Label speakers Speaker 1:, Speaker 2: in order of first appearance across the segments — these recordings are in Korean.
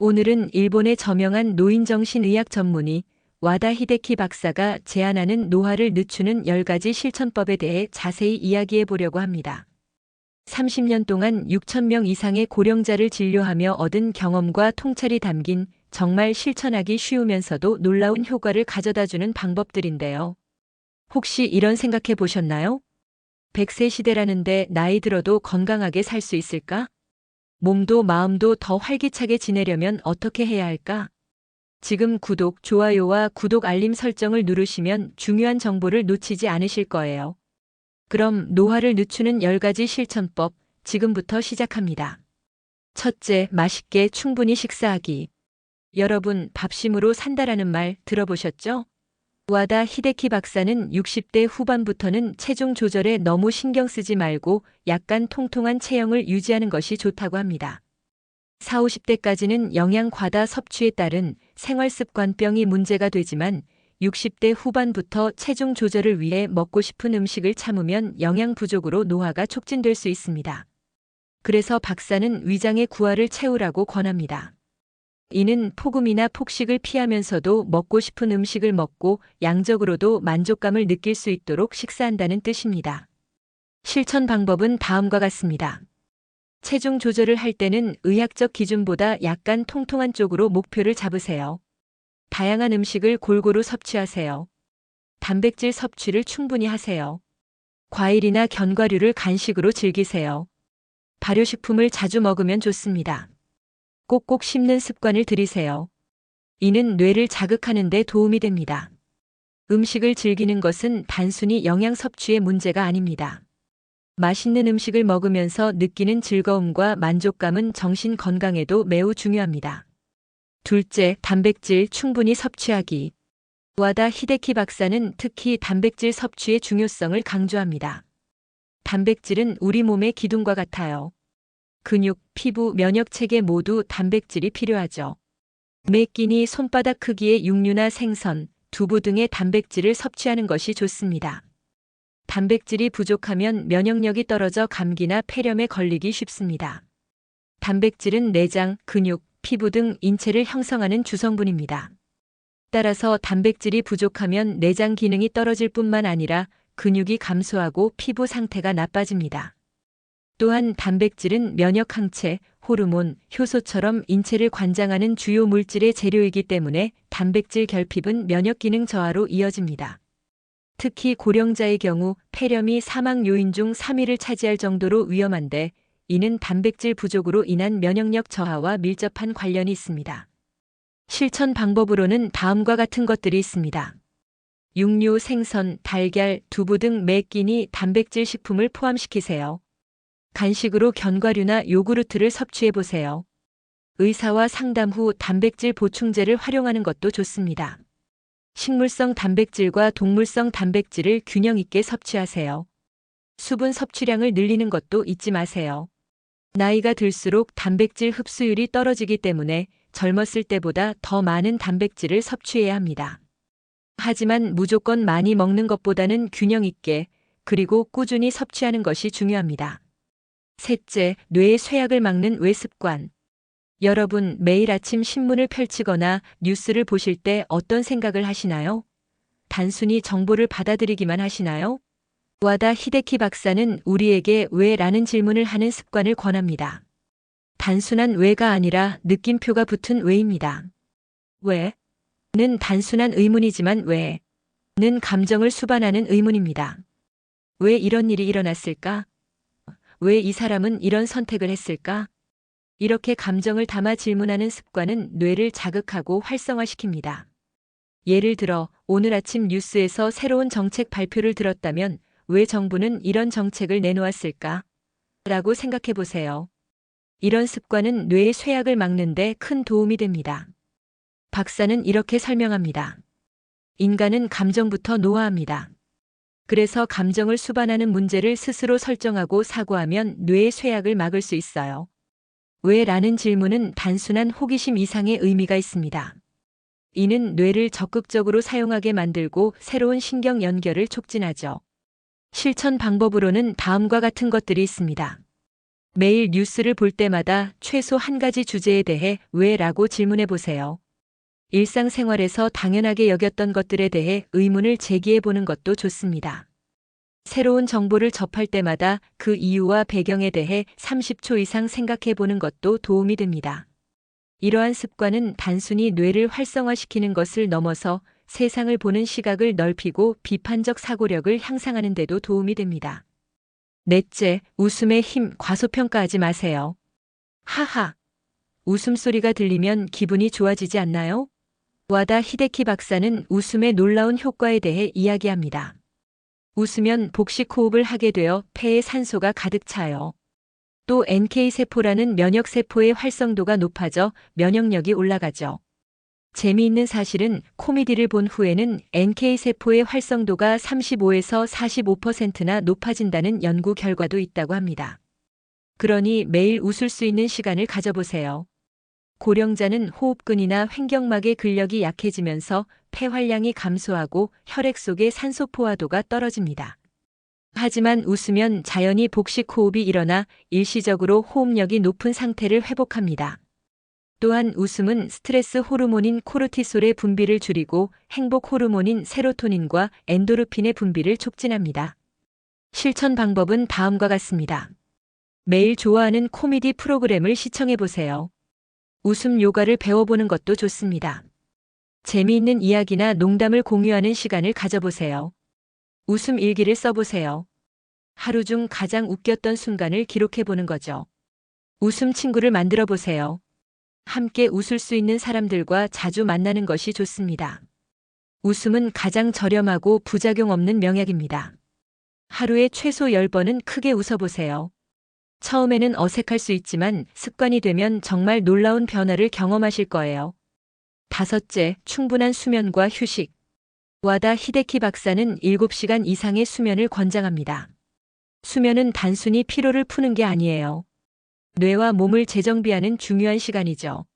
Speaker 1: 오늘은 일본의 저명한 노인정신의학 전문의 와다 히데키 박사가 제안하는 노화를 늦추는 10가지 실천법에 대해 자세히 이야기해 보려고 합니다. 30년 동안 6,000명 이상의 고령자를 진료하며 얻은 경험과 통찰이 담긴 정말 실천하기 쉬우면서도 놀라운 효과를 가져다주는 방법들인데요. 혹시 이런 생각해 보셨나요? 100세 시대라는데 나이 들어도 건강하게 살 수 있을까? 몸도 마음도 더 활기차게 지내려면 어떻게 해야 할까? 지금 구독, 좋아요와 구독 알림 설정을 누르시면 중요한 정보를 놓치지 않으실 거예요. 그럼 노화를 늦추는 10가지 실천법, 지금부터 시작합니다. 첫째, 맛있게 충분히 식사하기. 여러분, 밥심으로 산다라는 말 들어보셨죠? 와다 히데키 박사는 60대 후반부터는 체중 조절에 너무 신경 쓰지 말고 약간 통통한 체형을 유지하는 것이 좋다고 합니다. 40, 50대까지는 영양 과다 섭취에 따른 생활습관병이 문제가 되지만 60대 후반부터 체중 조절을 위해 먹고 싶은 음식을 참으면 영양 부족으로 노화가 촉진될 수 있습니다. 그래서 박사는 위장의 구화를 채우라고 권합니다. 이는 폭음이나 폭식을 피하면서도 먹고 싶은 음식을 먹고 양적으로도 만족감을 느낄 수 있도록 식사한다는 뜻입니다. 실천 방법은 다음과 같습니다. 체중 조절을 할 때는 의학적 기준보다 약간 통통한 쪽으로 목표를 잡으세요. 다양한 음식을 골고루 섭취하세요. 단백질 섭취를 충분히 하세요. 과일이나 견과류를 간식으로 즐기세요. 발효식품을 자주 먹으면 좋습니다. 꼭꼭 씹는 습관을 들이세요. 이는 뇌를 자극하는 데 도움이 됩니다. 음식을 즐기는 것은 단순히 영양 섭취의 문제가 아닙니다. 맛있는 음식을 먹으면서 느끼는 즐거움과 만족감은 정신 건강에도 매우 중요합니다. 둘째, 단백질 충분히 섭취하기. 와다 히데키 박사는 특히 단백질 섭취의 중요성을 강조합니다. 단백질은 우리 몸의 기둥과 같아요. 근육, 피부, 면역체계 모두 단백질이 필요하죠. 매 끼니 손바닥 크기의 육류나 생선, 두부 등의 단백질을 섭취하는 것이 좋습니다. 단백질이 부족하면 면역력이 떨어져 감기나 폐렴에 걸리기 쉽습니다. 단백질은 내장, 근육, 피부 등 인체를 형성하는 주성분입니다. 따라서 단백질이 부족하면 내장 기능이 떨어질 뿐만 아니라 근육이 감소하고 피부 상태가 나빠집니다. 또한 단백질은 면역 항체, 호르몬, 효소처럼 인체를 관장하는 주요 물질의 재료이기 때문에 단백질 결핍은 면역 기능 저하로 이어집니다. 특히 고령자의 경우 폐렴이 사망 요인 중 3위를 차지할 정도로 위험한데 이는 단백질 부족으로 인한 면역력 저하와 밀접한 관련이 있습니다. 실천 방법으로는 다음과 같은 것들이 있습니다. 육류, 생선, 달걀, 두부 등 매 끼니 단백질 식품을 포함시키세요. 간식으로 견과류나 요구르트를 섭취해 보세요. 의사와 상담 후 단백질 보충제를 활용하는 것도 좋습니다. 식물성 단백질과 동물성 단백질을 균형 있게 섭취하세요. 수분 섭취량을 늘리는 것도 잊지 마세요. 나이가 들수록 단백질 흡수율이 떨어지기 때문에 젊었을 때보다 더 많은 단백질을 섭취해야 합니다. 하지만 무조건 많이 먹는 것보다는 균형 있게 그리고 꾸준히 섭취하는 것이 중요합니다. 셋째, 뇌의 쇠약을 막는 외습관. 여러분, 매일 아침 신문을 펼치거나 뉴스를 보실 때 어떤 생각을 하시나요? 단순히 정보를 받아들이기만 하시나요? 와다 히데키 박사는 우리에게 왜 라는 질문을 하는 습관을 권합니다. 단순한 왜가 아니라 느낌표가 붙은 왜입니다. 왜? 는 단순한 의문이지만 왜? 는 감정을 수반하는 의문입니다. 왜 이런 일이 일어났을까? 왜 이 사람은 이런 선택을 했을까? 이렇게 감정을 담아 질문하는 습관은 뇌를 자극하고 활성화시킵니다. 예를 들어 오늘 아침 뉴스에서 새로운 정책 발표를 들었다면 왜 정부는 이런 정책을 내놓았을까? 라고 생각해 보세요. 이런 습관은 뇌의 쇠약을 막는 데 큰 도움이 됩니다. 박사는 이렇게 설명합니다. 인간은 감정부터 노화합니다. 그래서 감정을 수반하는 문제를 스스로 설정하고 사고하면 뇌의 쇠약을 막을 수 있어요. 왜 라는 질문은 단순한 호기심 이상의 의미가 있습니다. 이는 뇌를 적극적으로 사용하게 만들고 새로운 신경 연결을 촉진하죠. 실천 방법으로는 다음과 같은 것들이 있습니다. 매일 뉴스를 볼 때마다 최소 한 가지 주제에 대해 왜 라고 질문해 보세요. 일상생활에서 당연하게 여겼던 것들에 대해 의문을 제기해 보는 것도 좋습니다. 새로운 정보를 접할 때마다 그 이유와 배경에 대해 30초 이상 생각해 보는 것도 도움이 됩니다. 이러한 습관은 단순히 뇌를 활성화시키는 것을 넘어서 세상을 보는 시각을 넓히고 비판적 사고력을 향상하는 데도 도움이 됩니다. 넷째, 웃음의 힘 과소평가하지 마세요. 하하. 웃음소리가 들리면 기분이 좋아지지 않나요? 와다 히데키 박사는 웃음의 놀라운 효과에 대해 이야기합니다. 웃으면 복식 호흡을 하게 되어 폐에 산소가 가득 차요. 또 NK세포라는 면역세포의 활성도가 높아져 면역력이 올라가죠. 재미있는 사실은 코미디를 본 후에는 NK세포의 활성도가 35에서 45%나 높아진다는 연구 결과도 있다고 합니다. 그러니 매일 웃을 수 있는 시간을 가져보세요. 고령자는 호흡근이나 횡격막의 근력이 약해지면서 폐활량이 감소하고 혈액 속의 산소 포화도가 떨어집니다. 하지만 웃으면 자연히 복식 호흡이 일어나 일시적으로 호흡력이 높은 상태를 회복합니다. 또한 웃음은 스트레스 호르몬인 코르티솔의 분비를 줄이고 행복 호르몬인 세로토닌과 엔도르핀의 분비를 촉진합니다. 실천 방법은 다음과 같습니다. 매일 좋아하는 코미디 프로그램을 시청해 보세요. 웃음 요가를 배워보는 것도 좋습니다. 재미있는 이야기나 농담을 공유하는 시간을 가져보세요. 웃음 일기를 써보세요. 하루 중 가장 웃겼던 순간을 기록해보는 거죠. 웃음 친구를 만들어 보세요. 함께 웃을 수 있는 사람들과 자주 만나는 것이 좋습니다. 웃음은 가장 저렴하고 부작용 없는 명약입니다. 하루에 최소 10번은 크게 웃어보세요. 처음에는 어색할 수 있지만 습관이 되면 정말 놀라운 변화를 경험하실 거예요. 다섯째, 충분한 수면과 휴식. 와다 히데키 박사는 7시간 이상의 수면을 권장합니다. 수면은 단순히 피로를 푸는 게 아니에요. 뇌와 몸을 재정비하는 중요한 시간이죠.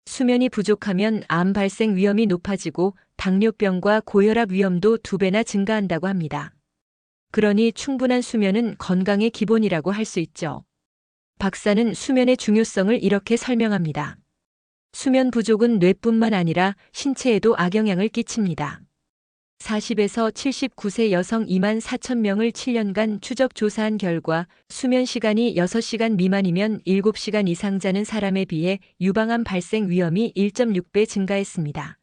Speaker 1: 수면이 부족하면 암 발생 위험이 높아지고 당뇨병과 고혈압 위험도 2배나 증가한다고 합니다. 그러니 충분한 수면은 건강의 기본이라고 할 수 있죠. 박사는 수면의 중요성을 이렇게 설명합니다. 수면 부족은 뇌뿐만 아니라 신체에도 악영향을 끼칩니다. 40에서 79세 여성 2만 4천 명을 7년간 추적 조사한 결과 수면 시간이 6시간 미만이면 7시간 이상 자는 사람에 비해 유방암 발생 위험이 1.6배 증가했습니다.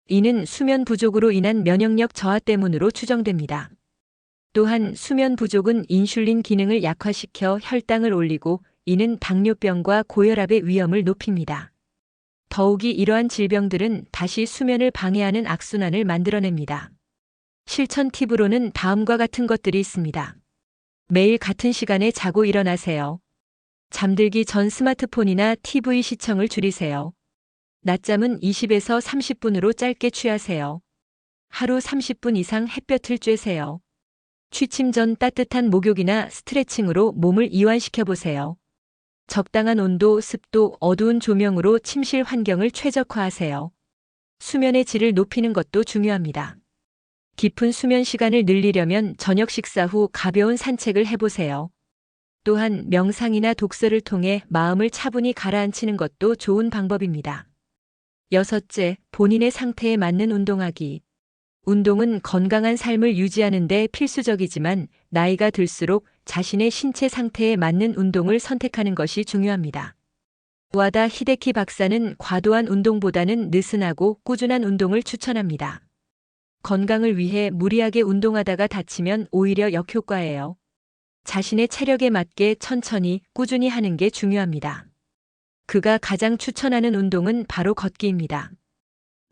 Speaker 1: 이는 수면 부족으로 인한 면역력 저하 때문으로 추정됩니다. 또한 수면 부족은 인슐린 기능을 약화시켜 혈당을 올리고 이는 당뇨병과 고혈압의 위험을 높입니다. 더욱이 이러한 질병들은 다시 수면을 방해하는 악순환을 만들어냅니다. 실천 팁으로는 다음과 같은 것들이 있습니다. 매일 같은 시간에 자고 일어나세요. 잠들기 전 스마트폰이나 TV 시청을 줄이세요. 낮잠은 20에서 30분으로 짧게 취하세요. 하루 30분 이상 햇볕을 쬐세요. 취침 전 따뜻한 목욕이나 스트레칭으로 몸을 이완시켜 보세요. 적당한 온도, 습도, 어두운 조명으로 침실 환경을 최적화하세요. 수면의 질을 높이는 것도 중요합니다. 깊은 수면 시간을 늘리려면 저녁 식사 후 가벼운 산책을 해보세요. 또한 명상이나 독서를 통해 마음을 차분히 가라앉히는 것도 좋은 방법입니다. 여섯째, 본인의 상태에 맞는 운동하기. 운동은 건강한 삶을 유지하는 데 필수적이지만 나이가 들수록 자신의 신체 상태에 맞는 운동을 선택하는 것이 중요합니다. 와다 히데키 박사는 과도한 운동보다는 느슨하고 꾸준한 운동을 추천합니다. 건강을 위해 무리하게 운동하다가 다치면 오히려 역효과예요. 자신의 체력에 맞게 천천히 꾸준히 하는 게 중요합니다. 그가 가장 추천하는 운동은 바로 걷기입니다.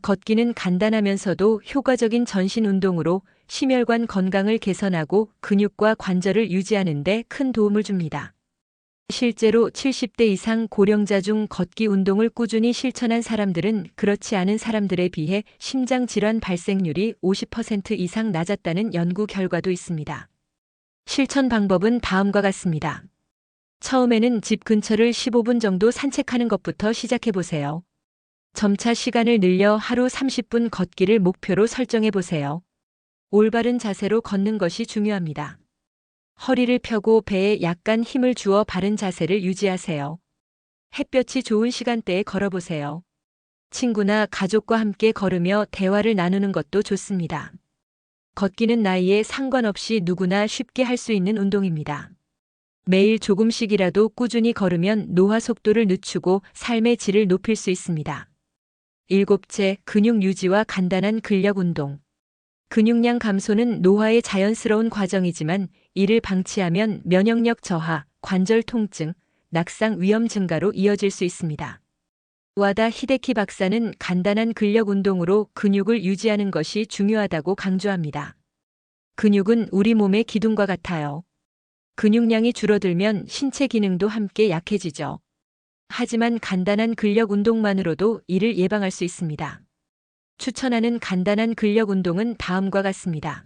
Speaker 1: 걷기는 간단하면서도 효과적인 전신 운동으로 심혈관 건강을 개선하고 근육과 관절을 유지하는 데 큰 도움을 줍니다. 실제로 70대 이상 고령자 중 걷기 운동을 꾸준히 실천한 사람들은 그렇지 않은 사람들에 비해 심장질환 발생률이 50% 이상 낮았다는 연구 결과도 있습니다. 실천 방법은 다음과 같습니다. 처음에는 집 근처를 15분 정도 산책하는 것부터 시작해 보세요. 점차 시간을 늘려 하루 30분 걷기를 목표로 설정해 보세요. 올바른 자세로 걷는 것이 중요합니다. 허리를 펴고 배에 약간 힘을 주어 바른 자세를 유지하세요. 햇볕이 좋은 시간대에 걸어보세요. 친구나 가족과 함께 걸으며 대화를 나누는 것도 좋습니다. 걷기는 나이에 상관없이 누구나 쉽게 할 수 있는 운동입니다. 매일 조금씩이라도 꾸준히 걸으면 노화 속도를 늦추고 삶의 질을 높일 수 있습니다. 일곱째, 근육 유지와 간단한 근력 운동. 근육량 감소는 노화의 자연스러운 과정이지만 이를 방치하면 면역력 저하, 관절 통증, 낙상 위험 증가로 이어질 수 있습니다. 와다 히데키 박사는 간단한 근력 운동으로 근육을 유지하는 것이 중요하다고 강조합니다. 근육은 우리 몸의 기둥과 같아요. 근육량이 줄어들면 신체 기능도 함께 약해지죠. 하지만 간단한 근력 운동만으로도 이를 예방할 수 있습니다. 추천하는 간단한 근력 운동은 다음과 같습니다.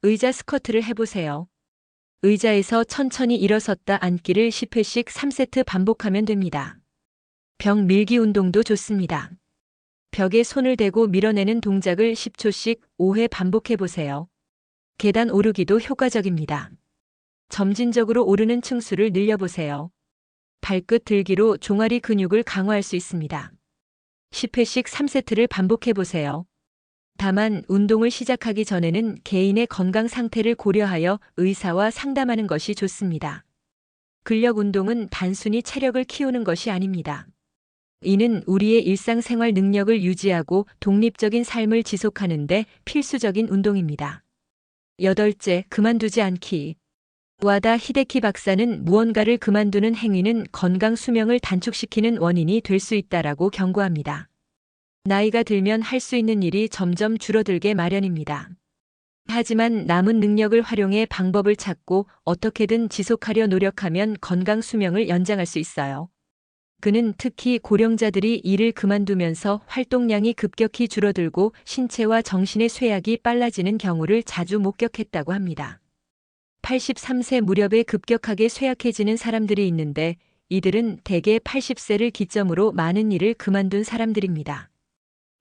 Speaker 1: 의자 스쿼트를 해보세요. 의자에서 천천히 일어섰다 앉기를 10회씩 3세트 반복하면 됩니다. 벽 밀기 운동도 좋습니다. 벽에 손을 대고 밀어내는 동작을 10초씩 5회 반복해보세요. 계단 오르기도 효과적입니다. 점진적으로 오르는 층수를 늘려보세요. 발끝 들기로 종아리 근육을 강화할 수 있습니다. 10회씩 3세트를 반복해보세요. 다만 운동을 시작하기 전에는 개인의 건강 상태를 고려하여 의사와 상담하는 것이 좋습니다. 근력 운동은 단순히 체력을 키우는 것이 아닙니다. 이는 우리의 일상생활 능력을 유지하고 독립적인 삶을 지속하는 데 필수적인 운동입니다. 여덟째, 그만두지 않기. 와다 히데키 박사는 무언가를 그만두는 행위는 건강 수명을 단축시키는 원인이 될 수 있다라고 경고합니다. 나이가 들면 할 수 있는 일이 점점 줄어들게 마련입니다. 하지만 남은 능력을 활용해 방법을 찾고 어떻게든 지속하려 노력하면 건강 수명을 연장할 수 있어요. 그는 특히 고령자들이 일을 그만두면서 활동량이 급격히 줄어들고 신체와 정신의 쇠약이 빨라지는 경우를 자주 목격했다고 합니다. 83세 무렵에 급격하게 쇠약해지는 사람들이 있는데 이들은 대개 80세를 기점으로 많은 일을 그만둔 사람들입니다.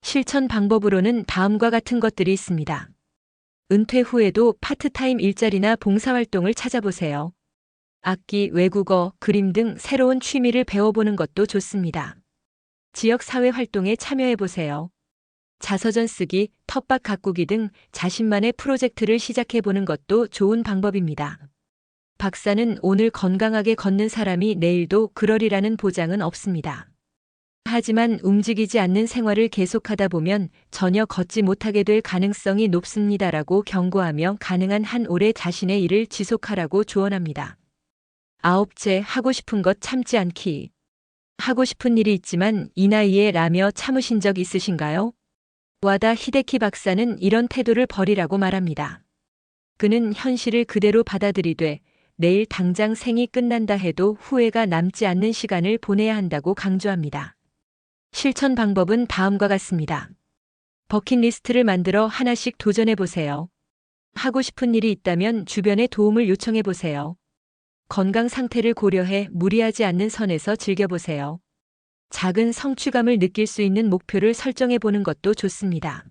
Speaker 1: 실천 방법으로는 다음과 같은 것들이 있습니다. 은퇴 후에도 파트타임 일자리나 봉사활동을 찾아보세요. 악기, 외국어, 그림 등 새로운 취미를 배워보는 것도 좋습니다. 지역사회 활동에 참여해보세요. 자서전 쓰기, 텃밭 가꾸기 등 자신만의 프로젝트를 시작해보는 것도 좋은 방법입니다. 박사는 오늘 건강하게 걷는 사람이 내일도 그러리라는 보장은 없습니다. 하지만 움직이지 않는 생활을 계속하다 보면 전혀 걷지 못하게 될 가능성이 높습니다라고 경고하며 가능한 한 오래 자신의 일을 지속하라고 조언합니다. 아홉째, 하고 싶은 것 참지 않기. 하고 싶은 일이 있지만 이 나이에 라며 참으신 적 있으신가요? 와다 히데키 박사는 이런 태도를 버리라고 말합니다. 그는 현실을 그대로 받아들이되 내일 당장 생이 끝난다 해도 후회가 남지 않는 시간을 보내야 한다고 강조합니다. 실천 방법은 다음과 같습니다. 버킷리스트를 만들어 하나씩 도전해보세요. 하고 싶은 일이 있다면 주변에 도움을 요청해보세요. 건강 상태를 고려해 무리하지 않는 선에서 즐겨보세요. 작은 성취감을 느낄 수 있는 목표를 설정해보는 것도 좋습니다.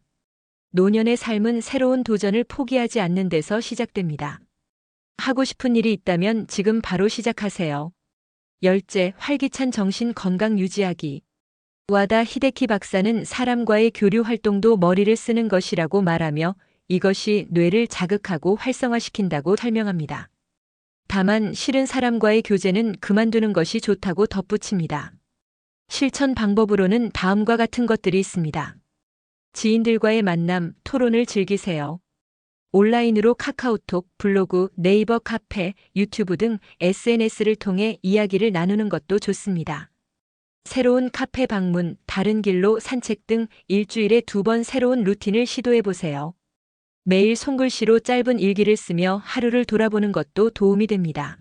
Speaker 1: 노년의 삶은 새로운 도전을 포기하지 않는 데서 시작됩니다. 하고 싶은 일이 있다면 지금 바로 시작하세요. 열째, 활기찬 정신 건강 유지하기. 와다 히데키 박사는 사람과의 교류 활동도 머리를 쓰는 것이라고 말하며 이것이 뇌를 자극하고 활성화시킨다고 설명합니다. 다만 싫은 사람과의 교제는 그만두는 것이 좋다고 덧붙입니다. 실천 방법으로는 다음과 같은 것들이 있습니다. 지인들과의 만남, 토론을 즐기세요. 온라인으로 카카오톡, 블로그, 네이버 카페, 유튜브 등 SNS를 통해 이야기를 나누는 것도 좋습니다. 새로운 카페 방문, 다른 길로 산책 등 일주일에 2번 새로운 루틴을 시도해보세요. 매일 손글씨로 짧은 일기를 쓰며 하루를 돌아보는 것도 도움이 됩니다.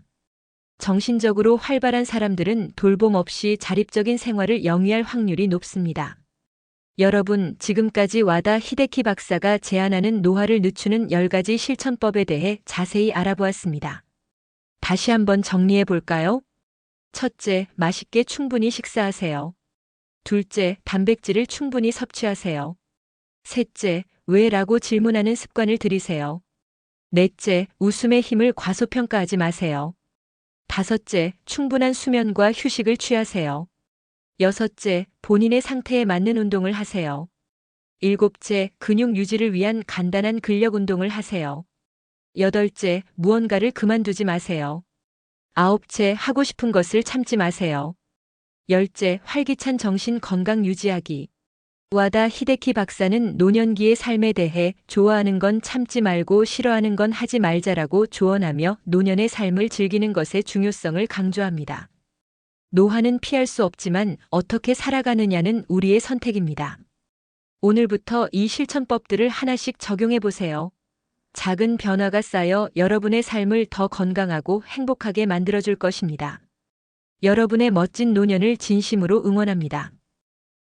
Speaker 1: 정신적으로 활발한 사람들은 돌봄 없이 자립적인 생활을 영위할 확률이 높습니다. 여러분, 지금까지 와다 히데키 박사가 제안하는 노화를 늦추는 10가지 실천법에 대해 자세히 알아보았습니다. 다시 한번 정리해 볼까요? 첫째, 맛있게 충분히 식사하세요. 둘째, 단백질을 충분히 섭취하세요. 셋째, 왜? 라고 질문하는 습관을 들이세요. 넷째, 웃음의 힘을 과소평가하지 마세요. 다섯째, 충분한 수면과 휴식을 취하세요. 여섯째, 본인의 상태에 맞는 운동을 하세요. 일곱째, 근육 유지를 위한 간단한 근력 운동을 하세요. 여덟째, 무언가를 그만두지 마세요. 아홉째, 하고 싶은 것을 참지 마세요. 열째, 활기찬 정신 건강 유지하기. 와다 히데키 박사는 노년기의 삶에 대해 좋아하는 건 참지 말고 싫어하는 건 하지 말자라고 조언하며 노년의 삶을 즐기는 것의 중요성을 강조합니다. 노화는 피할 수 없지만 어떻게 살아가느냐는 우리의 선택입니다. 오늘부터 이 실천법들을 하나씩 적용해 보세요. 작은 변화가 쌓여 여러분의 삶을 더 건강하고 행복하게 만들어줄 것입니다. 여러분의 멋진 노년을 진심으로 응원합니다.